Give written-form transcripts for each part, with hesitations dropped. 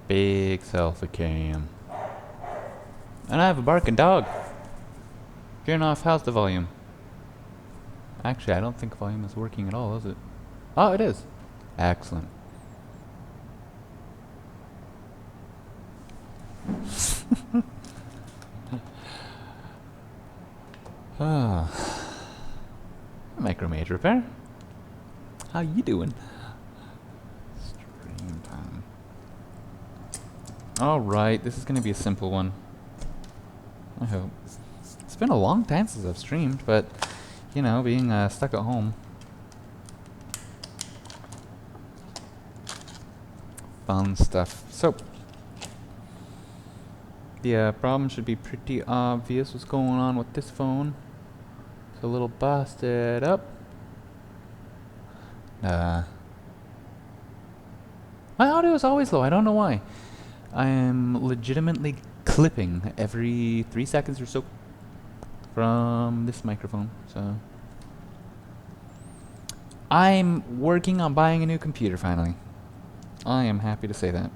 Big selfie cam. And I have a barking dog. Turn off, how's the volume? Actually, I don't think volume is working at all, is it? Oh, it is. Excellent. Ah, Micro Major Repair. How you doing? Stream time. Alright, this is gonna be a simple one. I hope. It's been a long time since I've streamed, but, you know, being stuck at home. Fun stuff. So, the problem should be pretty obvious what's going on with this phone. It's a little busted up. My audio is always low, I don't know why. I am legitimately clipping every 3 seconds or so from this microphone, so I'm working on buying a new computer finally. I am happy to say that.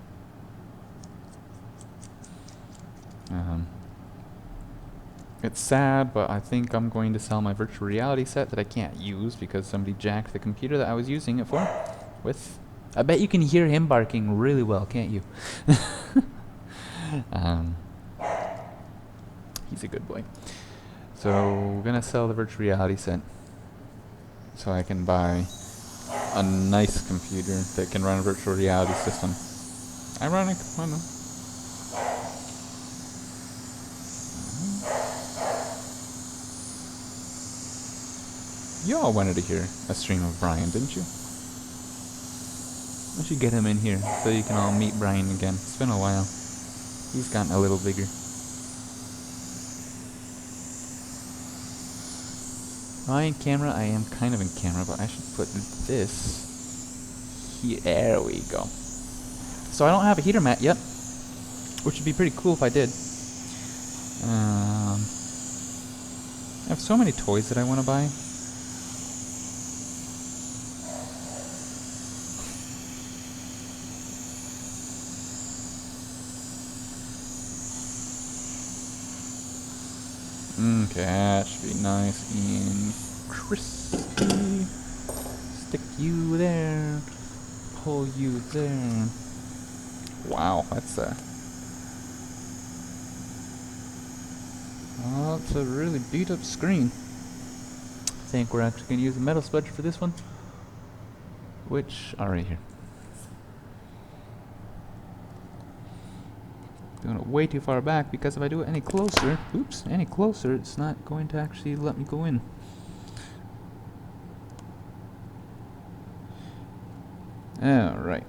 It's sad, but I think I'm going to sell my virtual reality set that I can't use because somebody jacked the computer that I was using it for with. I bet you can hear him barking really well, can't you? He's a good boy. So we're gonna sell the virtual reality set so I can buy a nice computer that can run a virtual reality system. Ironic, I know. You all wanted to hear a stream of Brian, didn't you? I should get him in here so you can all meet Brian again. It's been a while. He's gotten a little bigger. Am I in camera? I am kind of in camera, but I should put this here. There we go. So I don't have a heater mat yet, which would be pretty cool if I did. I have so many toys that I want to buy. Okay, that should be nice and crispy. Stick you there. Pull you there. Wow, that's a really beat up screen. I think we're actually going to use a metal spudger for this one. Which are right here. Doing it way too far back because if I do it any closer, it's not going to actually let me go in. Alright.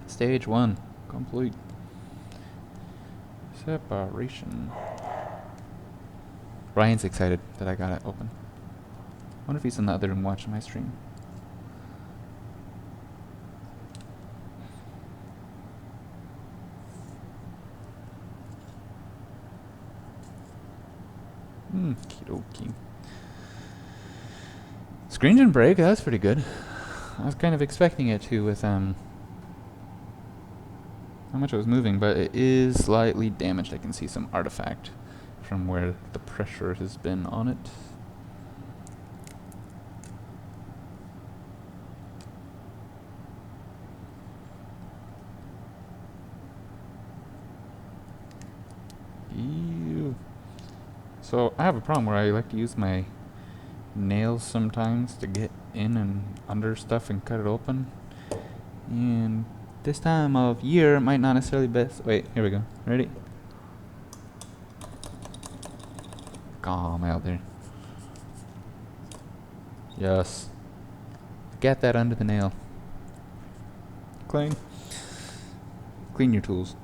Stage 1 complete. Separation. Ryan's excited that I got it open. I wonder if he's in the other room watching my stream. Okie. Screen didn't break, that's pretty good. I was kind of expecting it to with how much it was moving, but it is slightly damaged. I can see some artifact from where the pressure has been on it. Ew. So I have a problem where I like to use my nails sometimes to get in and under stuff and cut it open. And this time of year might not necessarily best. Wait, here we go. Ready? Calm out there. Yes. Get that under the nail. Clean. Clean your tools.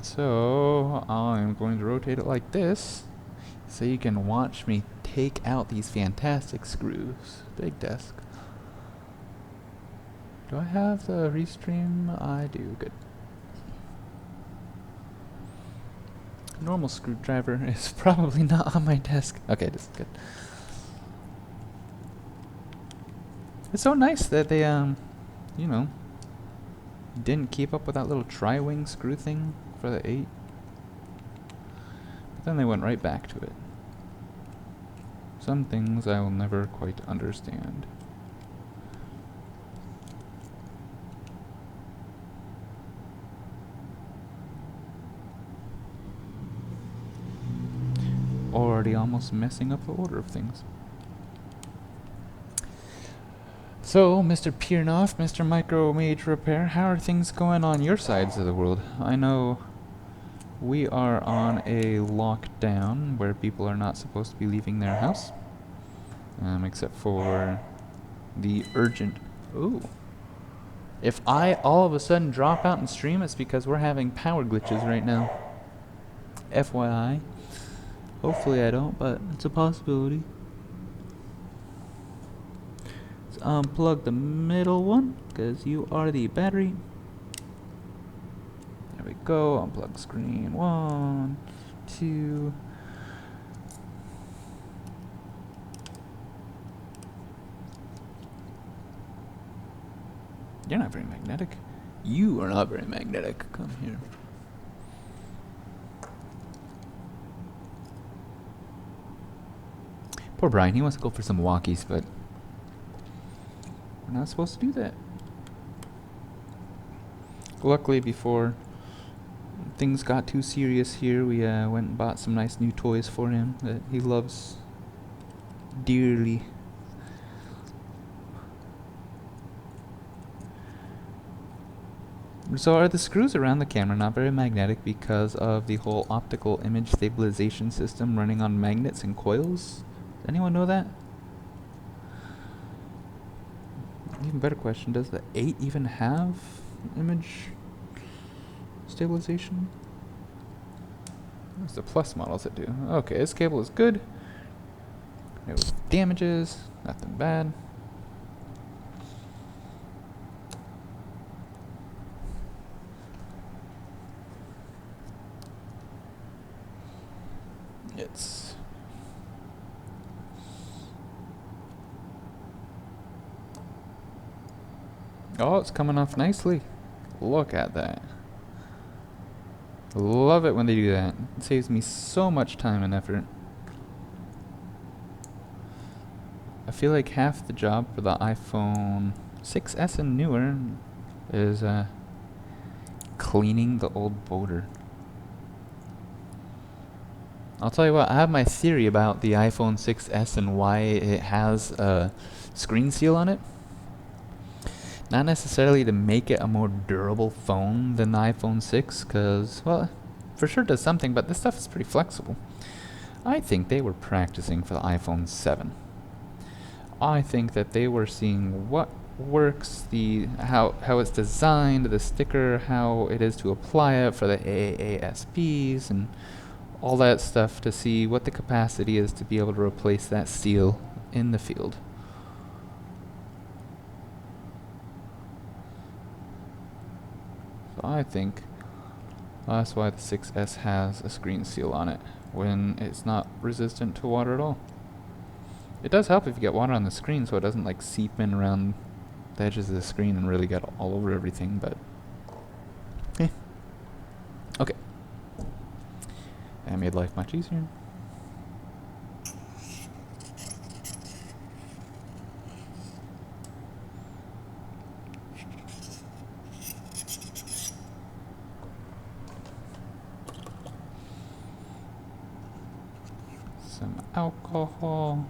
So I'm going to rotate it like this so you can watch me take out these fantastic screws. Big desk. Do I have the restream? I do. Good. Normal screwdriver is probably not on my desk. Okay, this is good. It's so nice that they, you know, didn't keep up with that little tri-wing screw thing for the 8. But then they went right back to it. Some things I will never quite understand. Already almost messing up the order of things. So, Mr. Piernoff, Mr. Micro Mage Repair, how are things going on your sides of the world? I know we are on a lockdown where people are not supposed to be leaving their house. Except for the urgent... Ooh. If I all of a sudden drop out and stream, it's because we're having power glitches right now. FYI. Hopefully I don't, but it's a possibility. Let's unplug the middle one, because you are the battery. There we go. Unplug screen. 1, 2. You're not very magnetic. You are not very magnetic. Come here. Poor Brian. He wants to go for some walkies, but we're not supposed to do that. Luckily, before things got too serious here, we went and bought some nice new toys for him that he loves dearly. So are the screws around the camera not very magnetic because of the whole optical image stabilization system running on magnets and coils? Does anyone know that? Even better question, does the 8 even have image stabilization? It's the Plus models that do. Okay, this cable is good. No damages, nothing bad. It's it's coming off nicely. Look at that. Love it when they do that. It saves me so much time and effort. I feel like half the job for the iPhone 6s and newer is cleaning the old boulder. I'll tell you what, I have my theory about the iPhone 6s and why it has a screen seal on it. Not necessarily to make it a more durable phone than the iPhone 6, because, well, for sure it does something, but this stuff is pretty flexible. I think they were practicing for the iPhone 7. I think that they were seeing what works, how it's designed, the sticker, how it is to apply it for the AASPs, and all that stuff to see what the capacity is to be able to replace that seal in the field. So I think that's why the 6S has a screen seal on it, when it's not resistant to water at all. It does help if you get water on the screen so it doesn't like seep in around the edges of the screen and really get all over everything, but okay. That made life much easier. Some alcohol.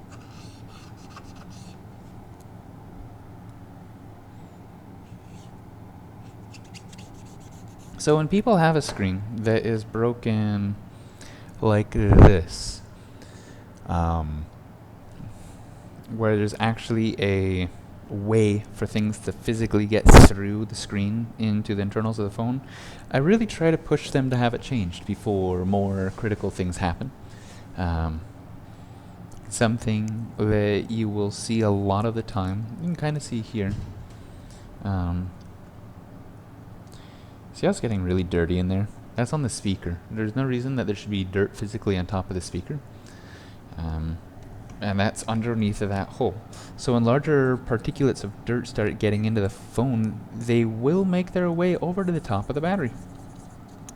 So when people have a screen that is broken like this, where there's actually a way for things to physically get through the screen into the internals of the phone, I really try to push them to have it changed before more critical things happen. Something that you will see a lot of the time, you can kind of see here. See how it's getting really dirty in there? That's on the speaker. There's no reason that there should be dirt physically on top of the speaker. and that's underneath of that hole. So when larger particulates of dirt start getting into the phone, they will make their way over to the top of the battery.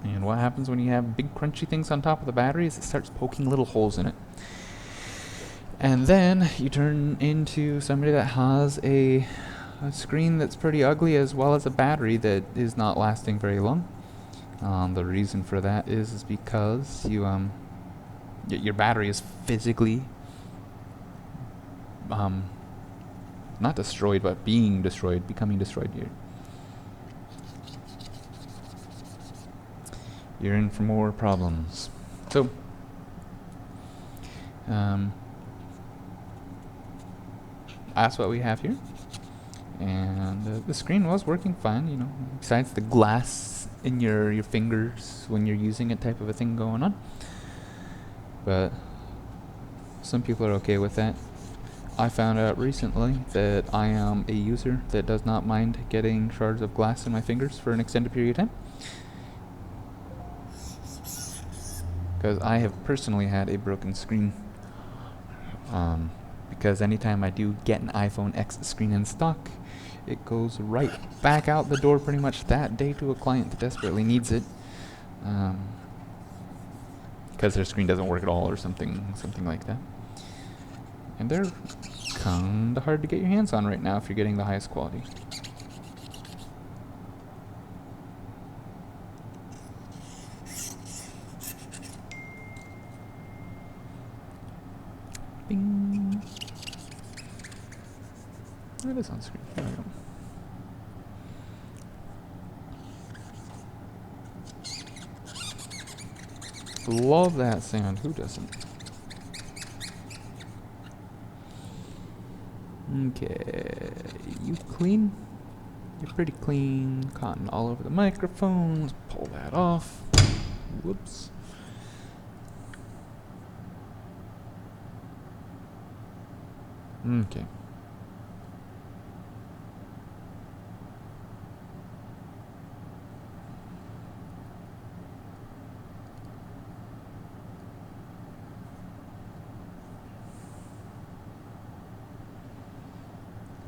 And what happens when you have big crunchy things on top of the battery is it starts poking little holes in it. And then you turn into somebody that has a screen that's pretty ugly, as well as a battery that is not lasting very long. The reason for that is because your battery is physically not destroyed, but being destroyed, becoming destroyed. You're in for more problems. So that's what we have here. And the screen was working fine, you know, besides the glass in your fingers when you're using it type of a thing going on. But some people are okay with that. I found out recently that I am a user that does not mind getting shards of glass in my fingers for an extended period of time. Because I have personally had a broken screen. Because anytime I do get an iPhone X screen in stock, it goes right back out the door pretty much that day to a client that desperately needs it. Because their screen doesn't work at all or something like that. And they're kinda hard to get your hands on right now if you're getting the highest quality. Bing. It is on screen. There we go. Love that sound. Who doesn't? Okay, you clean? You're pretty clean. Cotton all over the microphones. Pull that off. Whoops. Okay.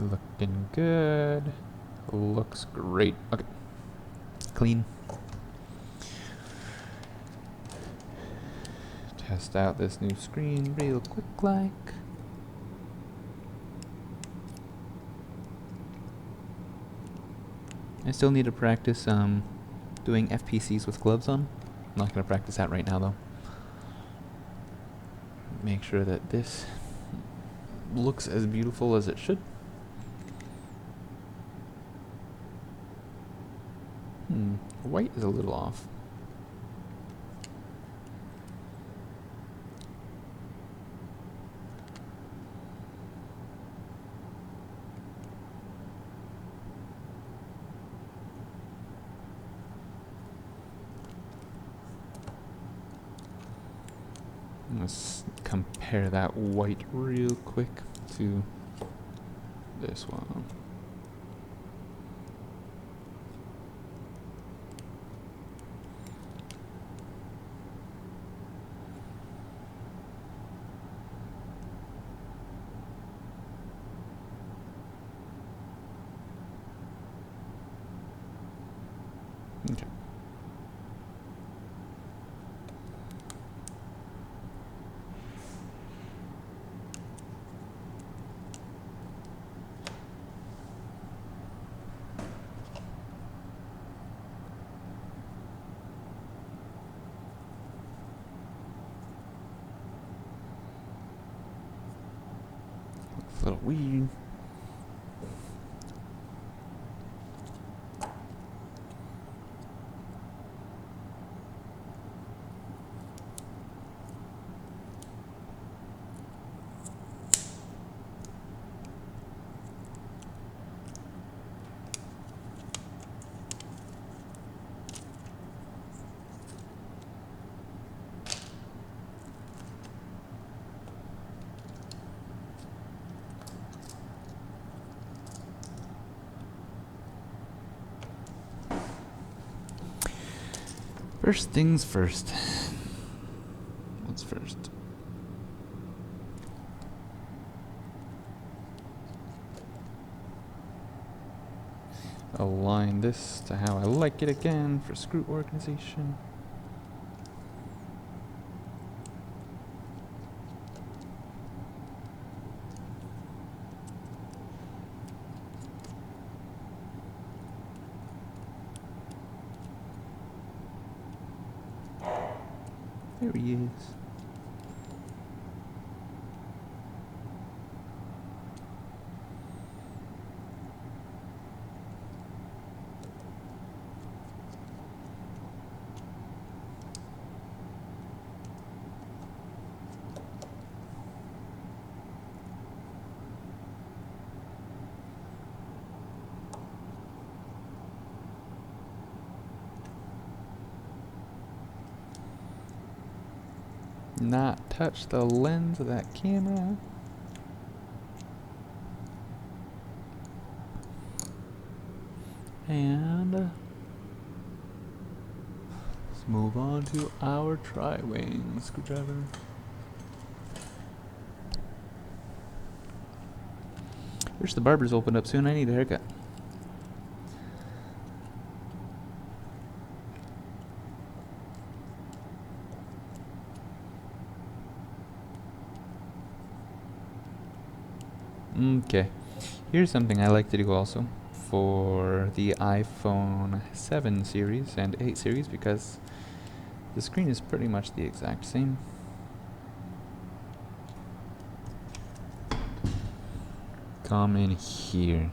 Looking good. Looks great. Okay. Clean. Test out this new screen real quick like. I still need to practice doing FPCs with gloves on. I'm not going to practice that right now though. Make sure that this looks as beautiful as it should. White is a little off. Let's compare that white real quick to this one. Okay. Looks a little weird. First things first. What's first? align this to how I like it again for screw organization. There he is. Not touch the lens of that camera. And let's move on to our tri-wing screwdriver. Wish the barbers opened up soon. I need a haircut. Okay, here's something I like to do also for the iPhone 7 series and 8 series because the screen is pretty much the exact same. Come in here.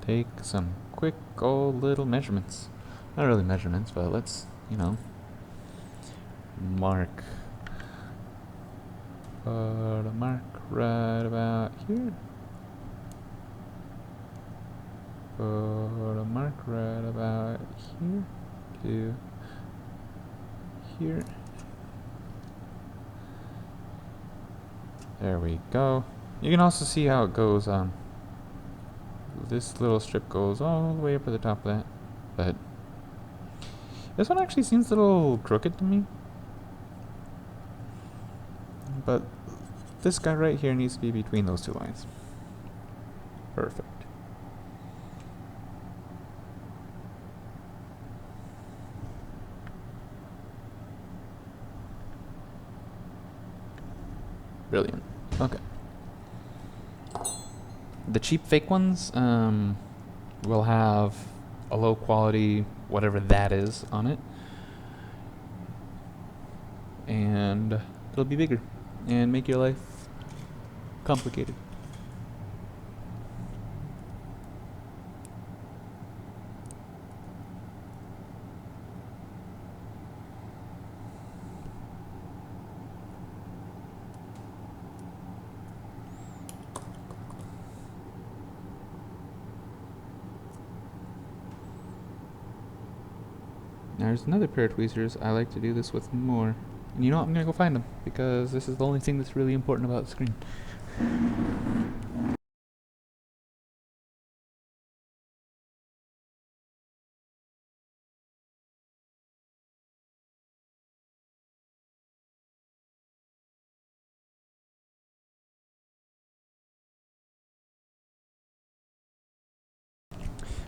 Take some quick old little measurements. Not really measurements, but let's, you know, mark. Put a mark right about here. Put a mark right about here to here. There we go. You can also see how it goes on. This little strip goes all the way up to the top of that, but this one actually seems a little crooked to me. But this guy right here needs to be between those two lines. Perfect. Brilliant. Okay. The cheap fake ones will have a low quality, whatever that is, on it. And it'll be bigger and make your life complicated. There's another pair of tweezers I like to do this with more. And you know what? I'm gonna go find them because this is the only thing that's really important about the screen.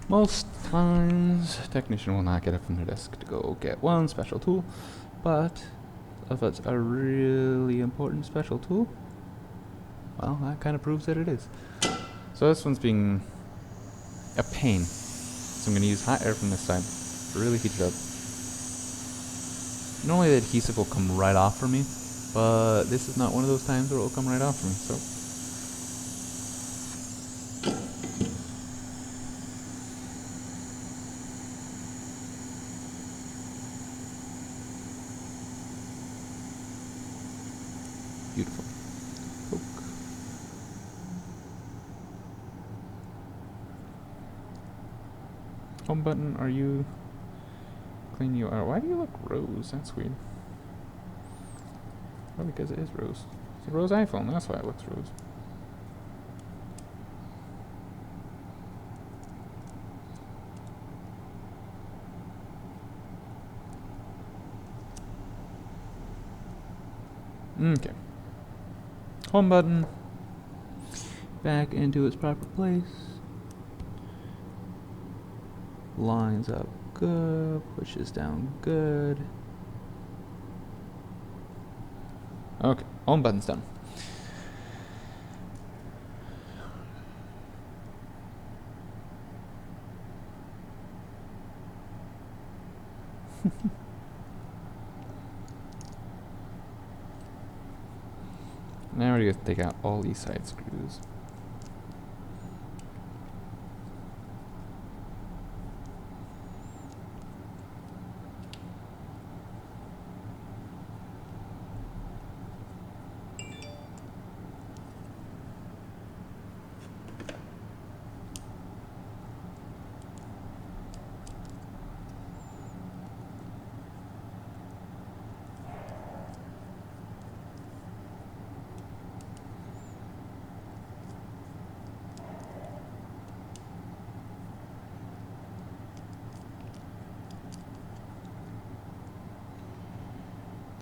Most times, technician will not get up from their desk to go get one special tool, but if it's a really important special tool, well, that kind of proves that it is. So this one's being a pain. So I'm going to use hot air from this side to really heat it up. Normally the adhesive will come right off for me, but this is not one of those times where it will come right off for me, so. Beautiful. Poke. Home button, are you clean? You are. Why do you look rose? That's weird. Oh, because it is rose. It's a rose iPhone, that's why it looks rose. Okay. home button back into its proper place. Lines up good, pushes down good. Okay, home button's done. Now we're gonna take out all these side screws.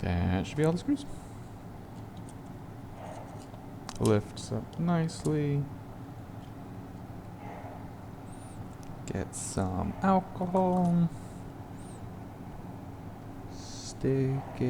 That should be all the screws. Lifts up nicely. Get some alcohol. Stick it